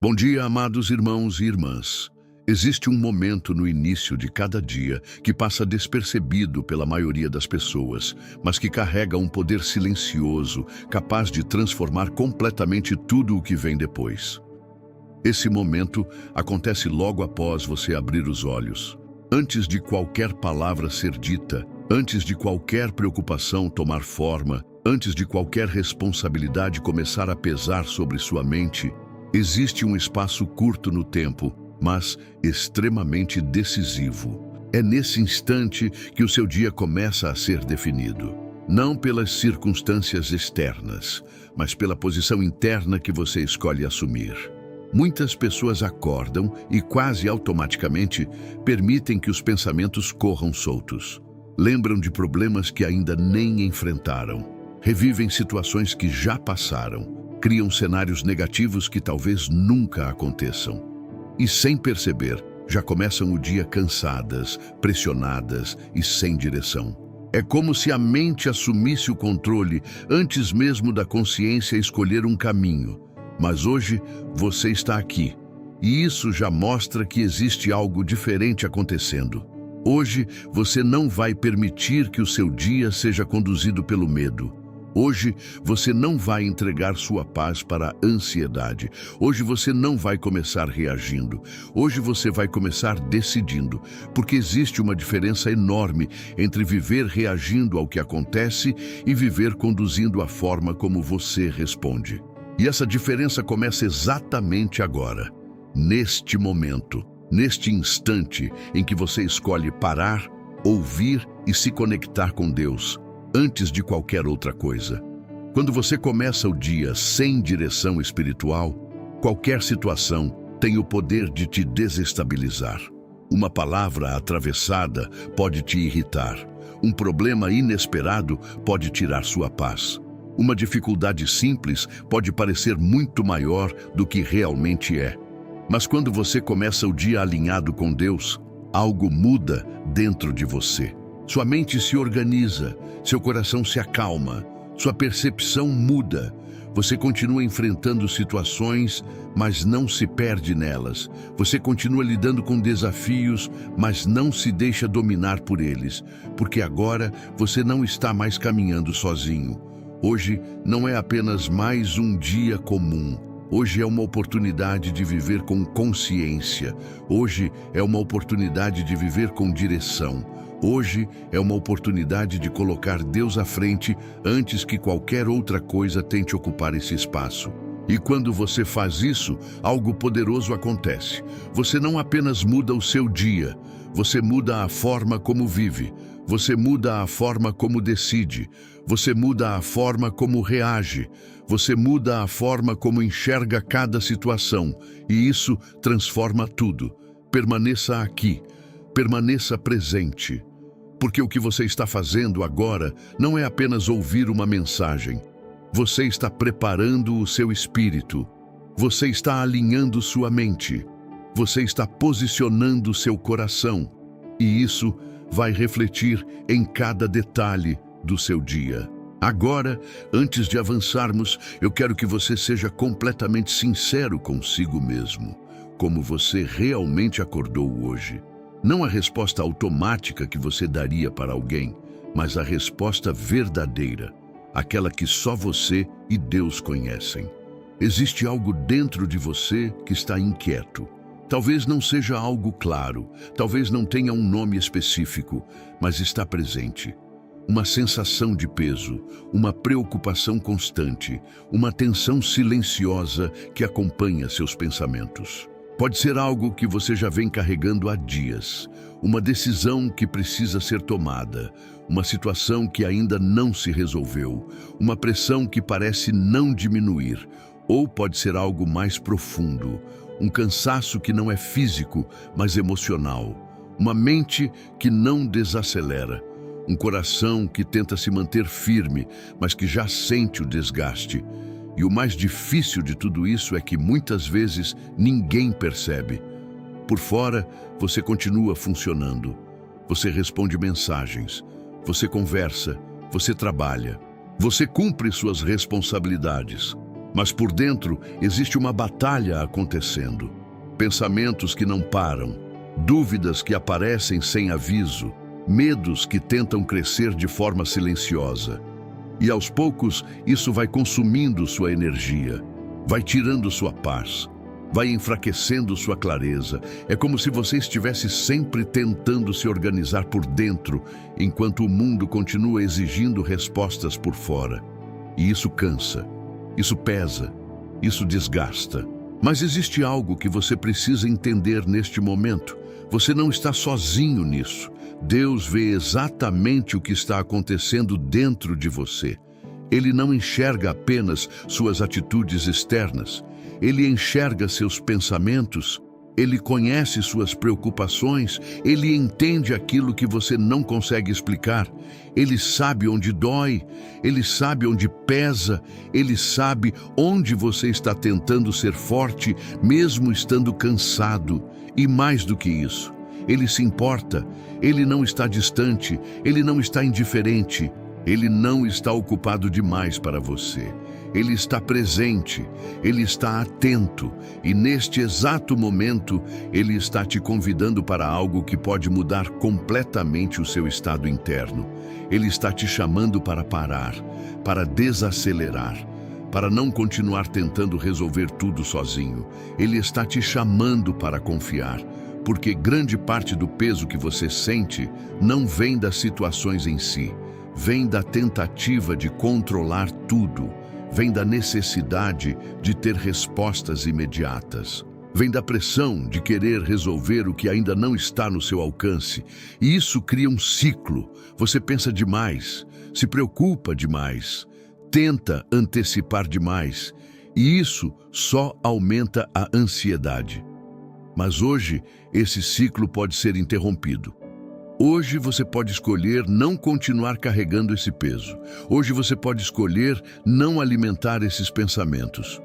Bom dia, amados irmãos e irmãs. Existe um momento no início de cada dia que passa despercebido pela maioria das pessoas, mas que carrega um poder silencioso, capaz de transformar completamente tudo o que vem depois. Esse momento acontece logo após você abrir os olhos. Antes de qualquer palavra ser dita, antes de qualquer preocupação tomar forma, antes de qualquer responsabilidade começar a pesar sobre sua mente, existe um espaço curto no tempo, mas extremamente decisivo. É nesse instante que o seu dia começa a ser definido. Não pelas circunstâncias externas, mas pela posição interna que você escolhe assumir. Muitas pessoas acordam e quase automaticamente permitem que os pensamentos corram soltos. Lembram de problemas que ainda nem enfrentaram. Revivem situações que já passaram. Criam cenários negativos que talvez nunca aconteçam. E sem perceber, já começam o dia cansadas, pressionadas e sem direção. É como se a mente assumisse o controle antes mesmo da consciência escolher um caminho. Mas hoje você está aqui, e isso já mostra que existe algo diferente acontecendo. Hoje você não vai permitir que o seu dia seja conduzido pelo medo. Hoje você não vai entregar sua paz para a ansiedade. Hoje você não vai começar reagindo. Hoje você vai começar decidindo, porque existe uma diferença enorme entre viver reagindo ao que acontece e viver conduzindo a forma como você responde. E essa diferença começa exatamente agora, neste momento, neste instante em que você escolhe parar, ouvir e se conectar com Deus, antes de qualquer outra coisa. Quando você começa o dia sem direção espiritual, qualquer situação tem o poder de te desestabilizar. Uma palavra atravessada pode te irritar. Um problema inesperado pode tirar sua paz. Uma dificuldade simples pode parecer muito maior do que realmente é. Mas quando você começa o dia alinhado com Deus, algo muda dentro de você. Sua mente se organiza, seu coração se acalma, sua percepção muda. Você continua enfrentando situações, mas não se perde nelas. Você continua lidando com desafios, mas não se deixa dominar por eles, porque agora você não está mais caminhando sozinho. Hoje não é apenas mais um dia comum. Hoje é uma oportunidade de viver com consciência. Hoje é uma oportunidade de viver com direção. Hoje é uma oportunidade de colocar Deus à frente antes que qualquer outra coisa tente ocupar esse espaço. E quando você faz isso, algo poderoso acontece. Você não apenas muda o seu dia, você muda a forma como vive, você muda a forma como decide, você muda a forma como reage, você muda a forma como enxerga cada situação, e isso transforma tudo. Permaneça aqui, permaneça presente, porque o que você está fazendo agora não é apenas ouvir uma mensagem. Você está preparando o seu espírito, você está alinhando sua mente, você está posicionando seu coração, e isso vai refletir em cada detalhe do seu dia. Agora, antes de avançarmos, eu quero que você seja completamente sincero consigo mesmo, como você realmente acordou hoje. Não a resposta automática que você daria para alguém, mas a resposta verdadeira, aquela que só você e Deus conhecem. Existe algo dentro de você que está inquieto. Talvez não seja algo claro, talvez não tenha um nome específico, mas está presente. Uma sensação de peso, uma preocupação constante, uma tensão silenciosa que acompanha seus pensamentos. Pode ser algo que você já vem carregando há dias, uma decisão que precisa ser tomada, uma situação que ainda não se resolveu, uma pressão que parece não diminuir, ou pode ser algo mais profundo, um cansaço que não é físico, mas emocional, uma mente que não desacelera, um coração que tenta se manter firme, mas que já sente o desgaste. E o mais difícil de tudo isso é que muitas vezes ninguém percebe. Por fora, você continua funcionando. Você responde mensagens, você conversa, você trabalha, você cumpre suas responsabilidades. Mas por dentro existe uma batalha acontecendo. Pensamentos que não param, dúvidas que aparecem sem aviso, medos que tentam crescer de forma silenciosa. E aos poucos isso vai consumindo sua energia, vai tirando sua paz, vai enfraquecendo sua clareza. É como se você estivesse sempre tentando se organizar por dentro, enquanto o mundo continua exigindo respostas por fora. E isso cansa, isso pesa, isso desgasta. Mas existe algo que você precisa entender neste momento. Você não está sozinho nisso. Deus vê exatamente o que está acontecendo dentro de você. Ele não enxerga apenas suas atitudes externas. Ele enxerga seus pensamentos. Ele conhece suas preocupações. Ele entende aquilo que você não consegue explicar. Ele sabe onde dói. Ele sabe onde pesa. Ele sabe onde você está tentando ser forte, mesmo estando cansado. E mais do que isso, Ele se importa. Ele não está distante. Ele não está indiferente. Ele não está ocupado demais para você. Ele está presente, Ele está atento e neste exato momento Ele está te convidando para algo que pode mudar completamente o seu estado interno. Ele está te chamando para parar, para desacelerar, para não continuar tentando resolver tudo sozinho. Ele está te chamando para confiar, porque grande parte do peso que você sente não vem das situações em si, vem da tentativa de controlar tudo. Vem da necessidade de ter respostas imediatas. Vem da pressão de querer resolver o que ainda não está no seu alcance. E isso cria um ciclo. Você pensa demais, se preocupa demais, tenta antecipar demais. E isso só aumenta a ansiedade. Mas hoje, esse ciclo pode ser interrompido. Hoje você pode escolher não continuar carregando esse peso. Hoje você pode escolher não alimentar esses pensamentos.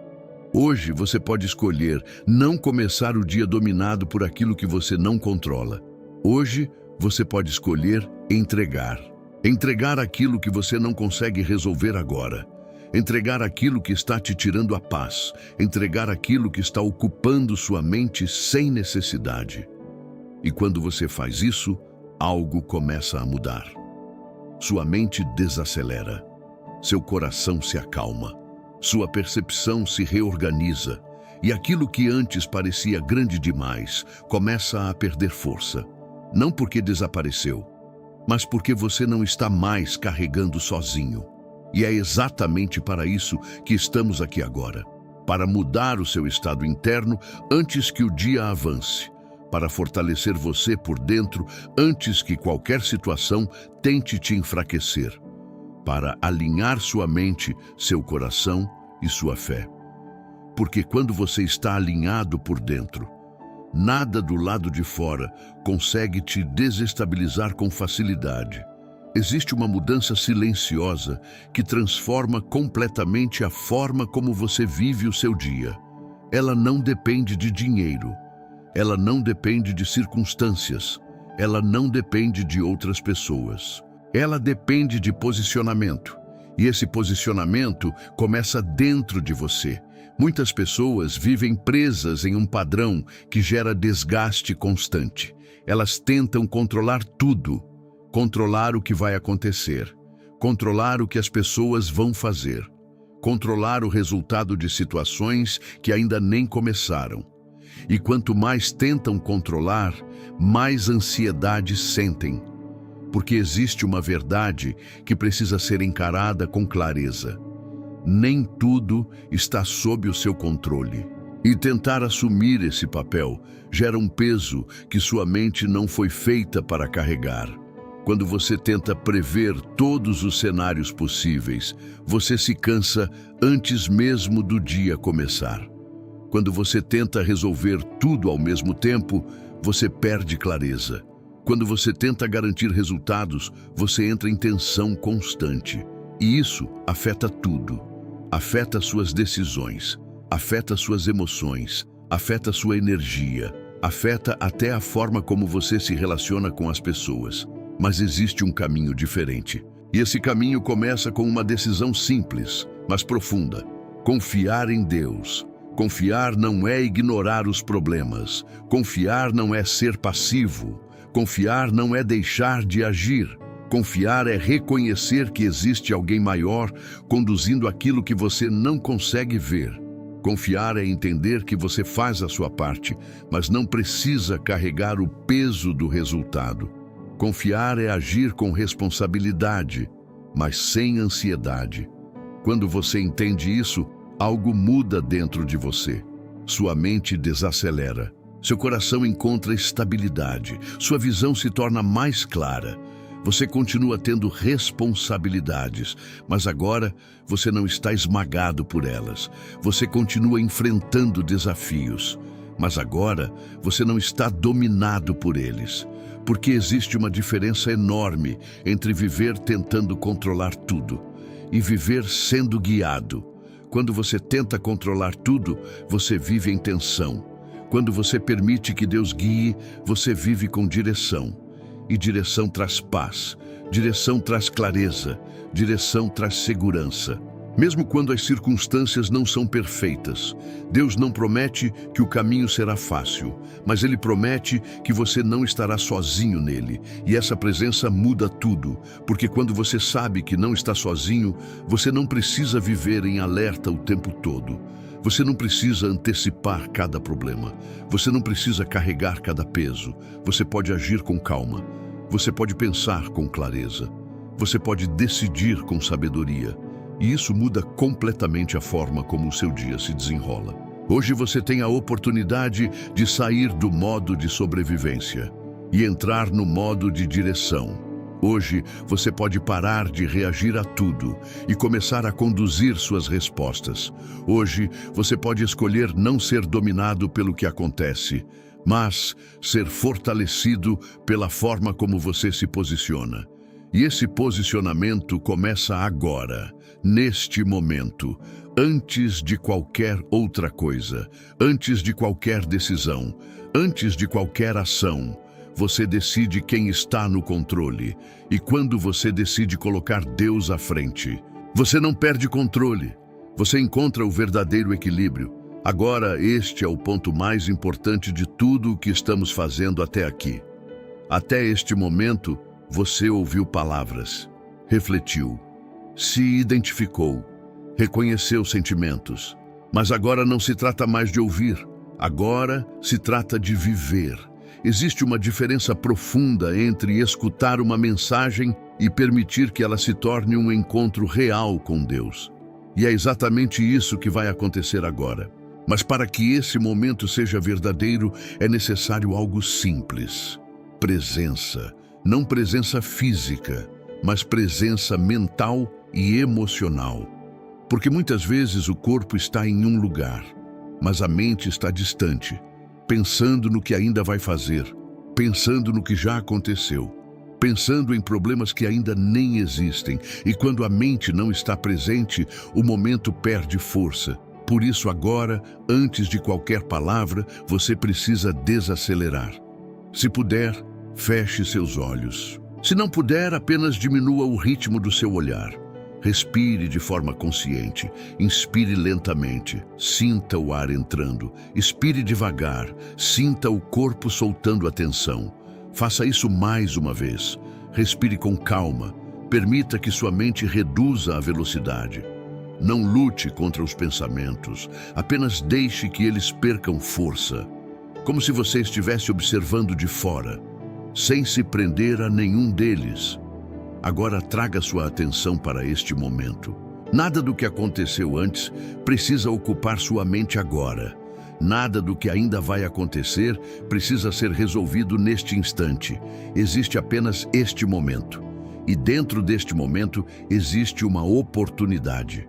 Hoje você pode escolher não começar o dia dominado por aquilo que você não controla. Hoje você pode escolher entregar. Entregar aquilo que você não consegue resolver agora. Entregar aquilo que está te tirando a paz. Entregar aquilo que está ocupando sua mente sem necessidade. E quando você faz isso, algo começa a mudar. Sua mente desacelera, seu coração se acalma, sua percepção se reorganiza e aquilo que antes parecia grande demais começa a perder força. Não porque desapareceu, mas porque você não está mais carregando sozinho. E é exatamente para isso que estamos aqui agora, para mudar o seu estado interno antes que o dia avance, para fortalecer você por dentro antes que qualquer situação tente te enfraquecer, para alinhar sua mente, seu coração e sua fé. Porque quando você está alinhado por dentro, nada do lado de fora consegue te desestabilizar com facilidade. Existe uma mudança silenciosa que transforma completamente a forma como você vive o seu dia. Ela não depende de dinheiro. Ela não depende de circunstâncias. Ela não depende de outras pessoas. Ela depende de posicionamento. E esse posicionamento começa dentro de você. Muitas pessoas vivem presas em um padrão que gera desgaste constante. Elas tentam controlar tudo. Controlar o que vai acontecer. Controlar o que as pessoas vão fazer. Controlar o resultado de situações que ainda nem começaram. E quanto mais tentam controlar, mais ansiedade sentem. Porque existe uma verdade que precisa ser encarada com clareza. Nem tudo está sob o seu controle. E tentar assumir esse papel gera um peso que sua mente não foi feita para carregar. Quando você tenta prever todos os cenários possíveis, você se cansa antes mesmo do dia começar. Quando você tenta resolver tudo ao mesmo tempo, você perde clareza. Quando você tenta garantir resultados, você entra em tensão constante. E isso afeta tudo. Afeta suas decisões, afeta suas emoções, afeta sua energia, afeta até a forma como você se relaciona com as pessoas. Mas existe um caminho diferente. E esse caminho começa com uma decisão simples, mas profunda. Confiar em Deus. Confiar não é ignorar os problemas. Confiar não é ser passivo. Confiar não é deixar de agir. Confiar é reconhecer que existe alguém maior conduzindo aquilo que você não consegue ver. Confiar é entender que você faz a sua parte, mas não precisa carregar o peso do resultado. Confiar é agir com responsabilidade, mas sem ansiedade. Quando você entende isso, algo muda dentro de você. Sua mente desacelera. Seu coração encontra estabilidade. Sua visão se torna mais clara. Você continua tendo responsabilidades, mas agora você não está esmagado por elas. Você continua enfrentando desafios, mas agora você não está dominado por eles. Porque existe uma diferença enorme entre viver tentando controlar tudo e viver sendo guiado. Quando você tenta controlar tudo, você vive em tensão. Quando você permite que Deus guie, você vive com direção. E direção traz paz, direção traz clareza, direção traz segurança. Mesmo quando as circunstâncias não são perfeitas, Deus não promete que o caminho será fácil, mas Ele promete que você não estará sozinho nele. E essa presença muda tudo, porque quando você sabe que não está sozinho, você não precisa viver em alerta o tempo todo. Você não precisa antecipar cada problema. Você não precisa carregar cada peso. Você pode agir com calma. Você pode pensar com clareza. Você pode decidir com sabedoria. E isso muda completamente a forma como o seu dia se desenrola. Hoje você tem a oportunidade de sair do modo de sobrevivência e entrar no modo de direção. Hoje, você pode parar de reagir a tudo e começar a conduzir suas respostas. Hoje, você pode escolher não ser dominado pelo que acontece, mas ser fortalecido pela forma como você se posiciona. E esse posicionamento começa agora, neste momento, antes de qualquer outra coisa, antes de qualquer decisão, antes de qualquer ação. Você decide quem está no controle. E quando você decide colocar Deus à frente, você não perde controle. Você encontra o verdadeiro equilíbrio. Agora, este é o ponto mais importante de tudo o que estamos fazendo até aqui. Até este momento, você ouviu palavras, refletiu, se identificou, reconheceu sentimentos. Mas agora não se trata mais de ouvir. Agora se trata de viver. Existe uma diferença profunda entre escutar uma mensagem e permitir que ela se torne um encontro real com Deus. E é exatamente isso que vai acontecer agora. Mas para que esse momento seja verdadeiro, é necessário algo simples. Presença. Não presença física, mas presença mental e emocional. Porque muitas vezes o corpo está em um lugar, mas a mente está distante. Pensando no que ainda vai fazer, pensando no que já aconteceu, pensando em problemas que ainda nem existem. E quando a mente não está presente, o momento perde força. Por isso agora, antes de qualquer palavra, você precisa desacelerar. Se puder, feche seus olhos. Se não puder, apenas diminua o ritmo do seu olhar. Respire de forma consciente, inspire lentamente, sinta o ar entrando, expire devagar, sinta o corpo soltando a tensão. Faça isso mais uma vez, respire com calma, permita que sua mente reduza a velocidade. Não lute contra os pensamentos, apenas deixe que eles percam força, como se você estivesse observando de fora, sem se prender a nenhum deles. Agora traga sua atenção para este momento. Nada do que aconteceu antes precisa ocupar sua mente agora. Nada do que ainda vai acontecer precisa ser resolvido neste instante. Existe apenas este momento. E dentro deste momento existe uma oportunidade.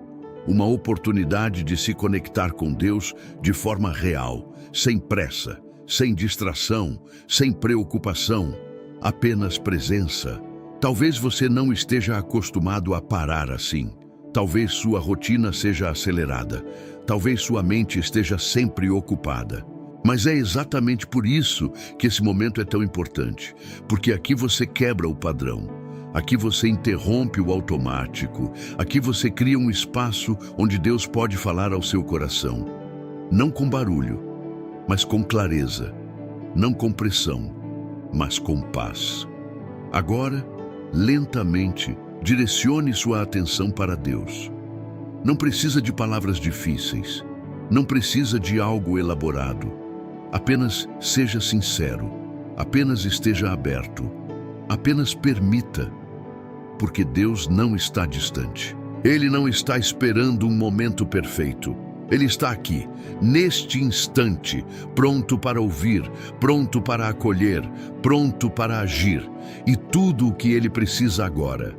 Uma oportunidade de se conectar com Deus de forma real, sem pressa, sem distração, sem preocupação, apenas presença. Talvez você não esteja acostumado a parar assim. Talvez sua rotina seja acelerada. Talvez sua mente esteja sempre ocupada. Mas é exatamente por isso que esse momento é tão importante. Porque aqui você quebra o padrão. Aqui você interrompe o automático. Aqui você cria um espaço onde Deus pode falar ao seu coração. Não com barulho, mas com clareza. Não com pressão, mas com paz. Agora, lentamente, direcione sua atenção para Deus. Não precisa de palavras difíceis. Não precisa de algo elaborado. Apenas seja sincero. Apenas esteja aberto. Apenas permita. Porque Deus não está distante. Ele não está esperando um momento perfeito. Ele está aqui, neste instante, pronto para ouvir, pronto para acolher, pronto para agir. E tudo o que ele precisa agora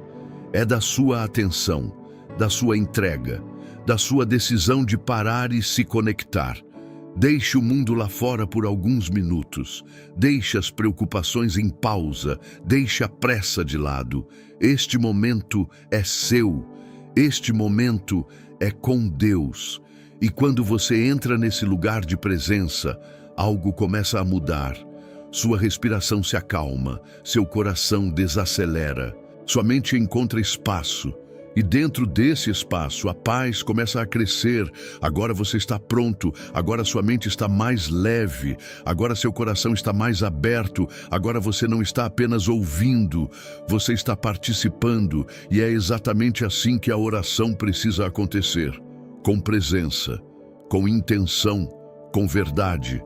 é da sua atenção, da sua entrega, da sua decisão de parar e se conectar. Deixe o mundo lá fora por alguns minutos. Deixe as preocupações em pausa. Deixe a pressa de lado. Este momento é seu. Este momento é com Deus. E quando você entra nesse lugar de presença, algo começa a mudar. Sua respiração se acalma, seu coração desacelera, sua mente encontra espaço. E dentro desse espaço, a paz começa a crescer. Agora você está pronto, agora sua mente está mais leve, agora seu coração está mais aberto, agora você não está apenas ouvindo, você está participando. E é exatamente assim que a oração precisa acontecer. Com presença, com intenção, com verdade.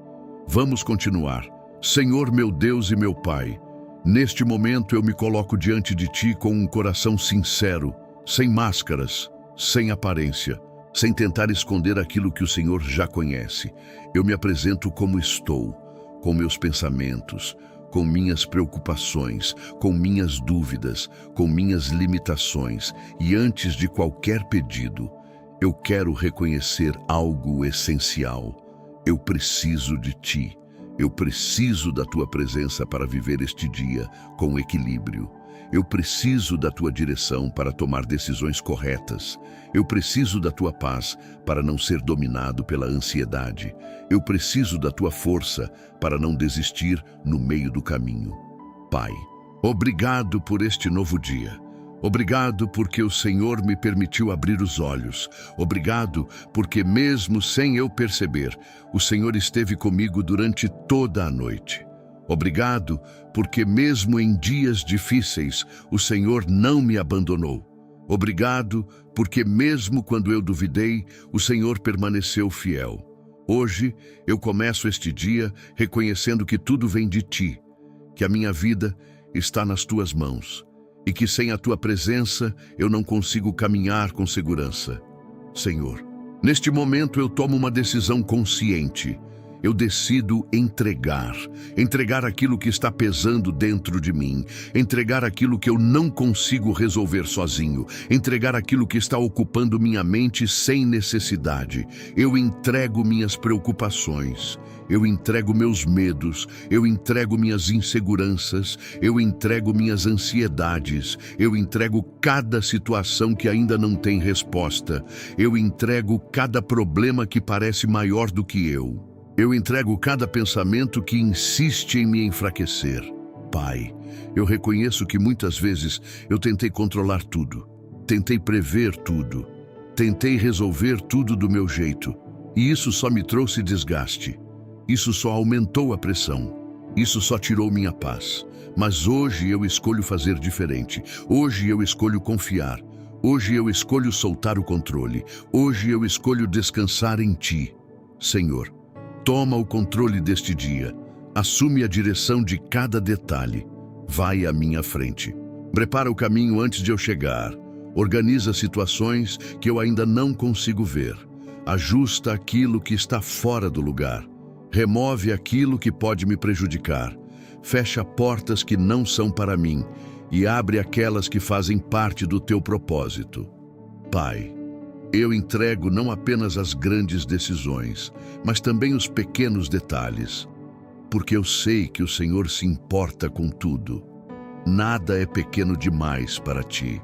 Vamos continuar. Senhor meu Deus e meu Pai, neste momento eu me coloco diante de Ti com um coração sincero, sem máscaras, sem aparência, sem tentar esconder aquilo que o Senhor já conhece. Eu me apresento como estou, com meus pensamentos, com minhas preocupações, com minhas dúvidas, com minhas limitações. E antes de qualquer pedido, eu quero reconhecer algo essencial. Eu preciso de Ti. Eu preciso da Tua presença para viver este dia com equilíbrio. Eu preciso da Tua direção para tomar decisões corretas. Eu preciso da Tua paz para não ser dominado pela ansiedade. Eu preciso da Tua força para não desistir no meio do caminho. Pai, obrigado por este novo dia. Obrigado porque o Senhor me permitiu abrir os olhos. Obrigado porque mesmo sem eu perceber, o Senhor esteve comigo durante toda a noite. Obrigado porque mesmo em dias difíceis, o Senhor não me abandonou. Obrigado porque mesmo quando eu duvidei, o Senhor permaneceu fiel. Hoje eu começo este dia reconhecendo que tudo vem de Ti, que a minha vida está nas Tuas mãos. E que sem a Tua presença eu não consigo caminhar com segurança. Senhor, neste momento eu tomo uma decisão consciente. Eu decido entregar aquilo que está pesando dentro de mim, entregar aquilo que eu não consigo resolver sozinho, entregar aquilo que está ocupando minha mente sem necessidade. Eu entrego minhas preocupações, eu entrego meus medos, eu entrego minhas inseguranças, eu entrego minhas ansiedades, eu entrego cada situação que ainda não tem resposta, eu entrego cada problema que parece maior do que eu. Eu entrego cada pensamento que insiste em me enfraquecer. Pai, eu reconheço que muitas vezes eu tentei controlar tudo, tentei prever tudo, tentei resolver tudo do meu jeito, e isso só me trouxe desgaste. Isso só aumentou a pressão. Isso só tirou minha paz. Mas hoje eu escolho fazer diferente. Hoje eu escolho confiar. Hoje eu escolho soltar o controle. Hoje eu escolho descansar em Ti. Senhor, toma o controle deste dia. Assume a direção de cada detalhe. Vai à minha frente. Prepara o caminho antes de eu chegar. Organiza situações que eu ainda não consigo ver. Ajusta aquilo que está fora do lugar. Remove aquilo que pode me prejudicar. Fecha portas que não são para mim e abre aquelas que fazem parte do Teu propósito. Pai, eu entrego não apenas as grandes decisões, mas também os pequenos detalhes, porque eu sei que o Senhor se importa com tudo. Nada é pequeno demais para Ti.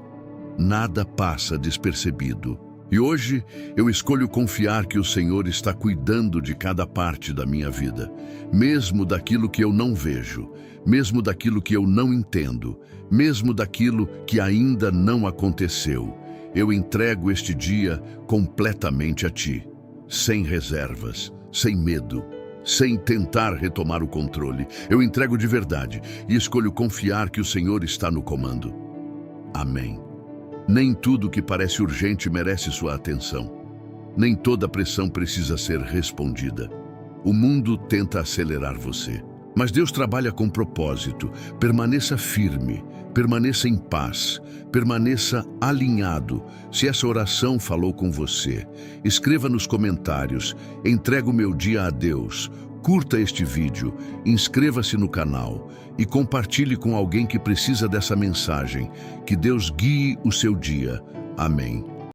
Nada passa despercebido. E hoje eu escolho confiar que o Senhor está cuidando de cada parte da minha vida, mesmo daquilo que eu não vejo, mesmo daquilo que eu não entendo, mesmo daquilo que ainda não aconteceu. Eu entrego este dia completamente a Ti, sem reservas, sem medo, sem tentar retomar o controle. Eu entrego de verdade e escolho confiar que o Senhor está no comando. Amém. Nem tudo que parece urgente merece sua atenção. Nem toda pressão precisa ser respondida. O mundo tenta acelerar você, mas Deus trabalha com propósito. Permaneça firme, permaneça em paz, permaneça alinhado. Se essa oração falou com você, escreva nos comentários: entrego meu dia a Deus. Curta este vídeo, inscreva-se no canal e compartilhe com alguém que precisa dessa mensagem. Que Deus guie o seu dia. Amém.